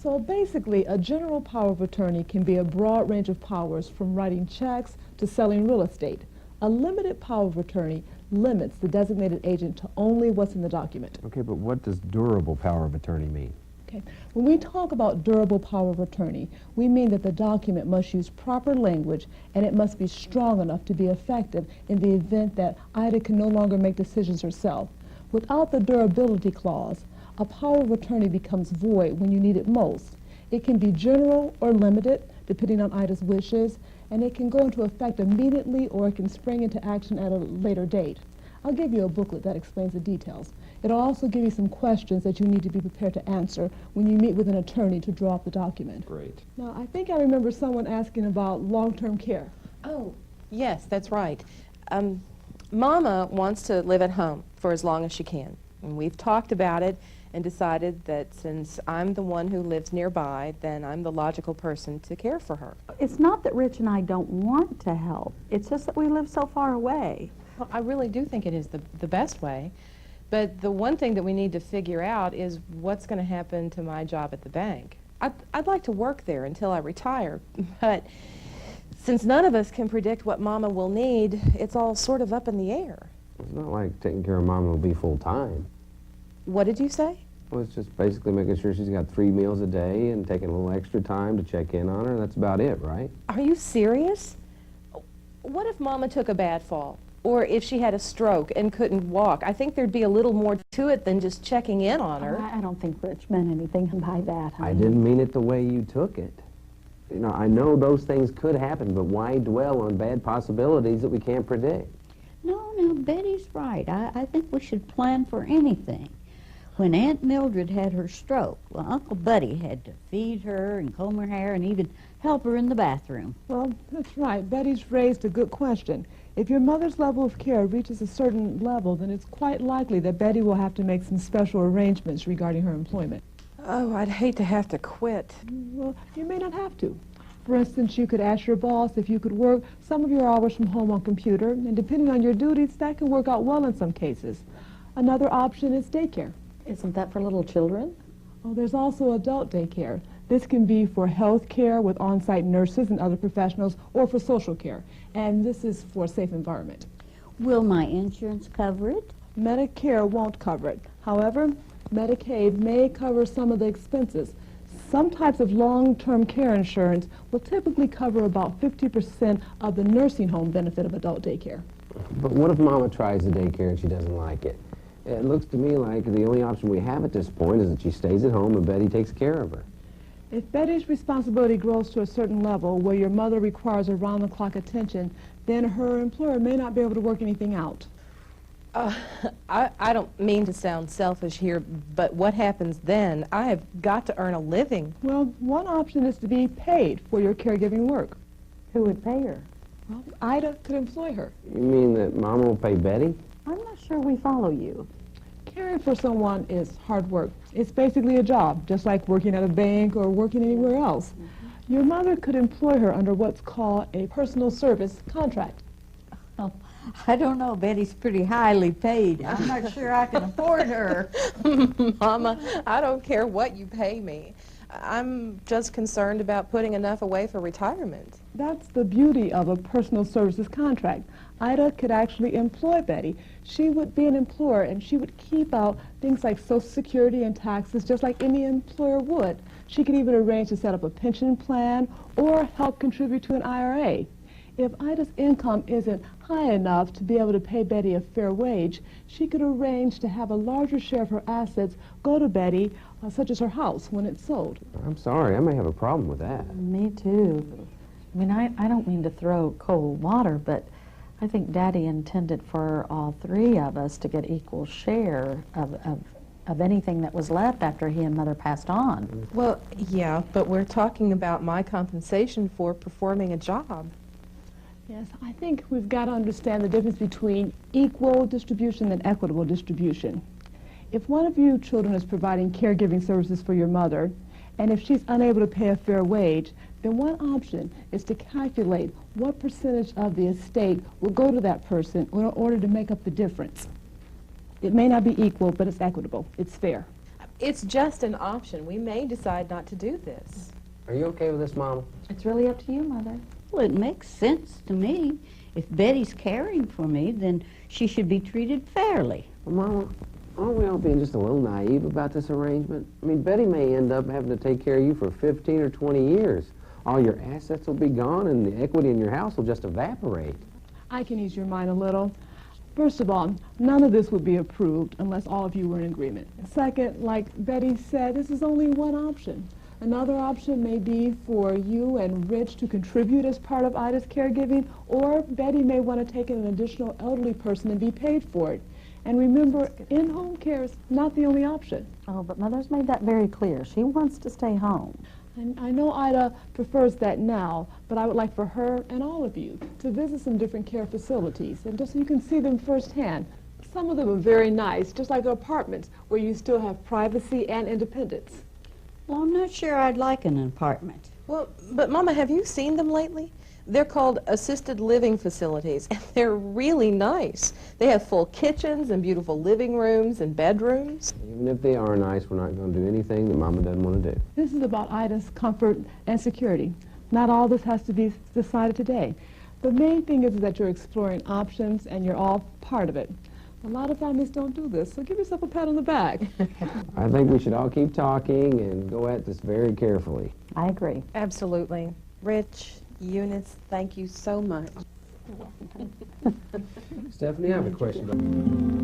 So basically, a general power of attorney can be a broad range of powers from writing checks to selling real estate. A limited power of attorney limits the designated agent to only what's in the document. Okay, but what does durable power of attorney mean? Okay. When we talk about durable power of attorney, we mean that the document must use proper language and it must be strong enough to be effective in the event that Ida can no longer make decisions herself. Without the durability clause, a power of attorney becomes void when you need it most. It can be general or limited, depending on Ida's wishes, and it can go into effect immediately or it can spring into action at a later date. I'll give you a booklet that explains the details. It'll also give you some questions that you need to be prepared to answer when you meet with an attorney to draw up the document. Great. Now, I think I remember someone asking about long-term care. Oh, yes, that's right. Mama wants to live at home for as long as she can. And we've talked about it and decided that since I'm the one who lives nearby, then I'm the logical person to care for her. It's not that Rich and I don't want to help. It's just that we live so far away. Well, I really do think it is the best way. But the one thing that we need to figure out is what's going to happen to my job at the bank. I'd like to work there until I retire, but since none of us can predict what Mama will need, it's all sort of up in the air. It's not like taking care of Mama will be full-time. What did you say? Well, it's just basically making sure she's got 3 meals a day and taking a little extra time to check in on her. That's about it, right? Are you serious? What if Mama took a bad fall? Or if she had a stroke and couldn't walk? I think there'd be a little more to it than just checking in on her. I don't think Rich meant anything by that, honey. I didn't mean it the way you took it. You know, I know those things could happen, but why dwell on bad possibilities that we can't predict? No, Betty's right. I think we should plan for anything. When Aunt Mildred had her stroke, well, Uncle Buddy had to feed her and comb her hair and even help her in the bathroom. Well, that's right. Betty's raised a good question. If your mother's level of care reaches a certain level, then it's quite likely that Betty will have to make some special arrangements regarding her employment. Oh, I'd hate to have to quit. Well, you may not have to. For instance, you could ask your boss if you could work some of your hours from home on computer, and depending on your duties, that can work out well in some cases. Another option is daycare. Isn't that for little children? Oh, there's also adult daycare. This can be for health care with on-site nurses and other professionals, or for social care. And this is for a safe environment. Will my insurance cover it? Medicare won't cover it. However, Medicaid may cover some of the expenses. Some types of long-term care insurance will typically cover about 50% of the nursing home benefit of adult daycare. But what if Mama tries the daycare and she doesn't like it? It looks to me like the only option we have at this point is that she stays at home and Betty takes care of her. If Betty's responsibility grows to a certain level where your mother requires around-the-clock attention, then her employer may not be able to work anything out. I don't mean to sound selfish here, but what happens then? I have got to earn a living. Well, one option is to be paid for your caregiving work. Who would pay her? Well, Ida could employ her. You mean that Mama will pay Betty? I'm not sure we follow you. Caring for someone is hard work. It's basically a job, just like working at a bank or working anywhere else. Your mother could employ her under what's called a personal service contract. Oh, I don't know. Betty's pretty highly paid. I'm not sure I can afford her. Mama, I don't care what you pay me. I'm just concerned about putting enough away for retirement. That's the beauty of a personal services contract. Ida could actually employ Betty. She would be an employer, and she would keep out things like Social Security and taxes just like any employer would. She could even arrange to set up a pension plan or help contribute to an IRA. If Ida's income isn't high enough to be able to pay Betty a fair wage, she could arrange to have a larger share of her assets go to Betty, such as her house, when it's sold. I'm sorry, I may have a problem with that. Me too. I mean, I don't mean to throw cold water, but I think Daddy intended for all three of us to get equal share of anything that was left after he and Mother passed on. Well, yeah, but we're talking about my compensation for performing a job. Yes, I think we've got to understand the difference between equal distribution and equitable distribution. If one of you children is providing caregiving services for your mother, and if she's unable to pay a fair wage, then one option is to calculate what percentage of the estate will go to that person in order to make up the difference. It may not be equal, but it's equitable. It's fair. It's just an option. We may decide not to do this. Are you okay with this, Mama? It's really up to you, Mother. Well, it makes sense to me. If Betty's caring for me, then she should be treated fairly. Well, Mama, aren't we all being just a little naive about this arrangement? I mean, Betty may end up having to take care of you for 15 or 20 years. All your assets will be gone and the equity in your house will just evaporate. I can ease your mind a little. First of all, none of this would be approved unless all of you were in agreement. Second, like Betty said, this is only one option. Another option may be for you and Rich to contribute as part of Ida's caregiving, or Betty may want to take in an additional elderly person and be paid for it. And remember, in-home care is not the only option. Oh, but Mother's made that very clear. She wants to stay home. I know Ida prefers that now, but I would like for her and all of you to visit some different care facilities, and just so you can see them firsthand. Some of them are very nice, just like the apartments, where you still have privacy and independence. Well, I'm not sure I'd like an apartment. Well, but Mama, have you seen them lately? They're called assisted living facilities, and they're really nice. They have full kitchens and beautiful living rooms and bedrooms. Even if they are nice, we're not going to do anything that Mama doesn't want to do. This is about Ida's comfort and security. Not all this has to be decided today. The main thing is that you're exploring options and you're all part of it. A lot of families don't do this, so give yourself a pat on the back. I think we should all keep talking and go at this very carefully. I agree. Absolutely. Rich, Eunice, thank you so much. Stephanie, I have a question.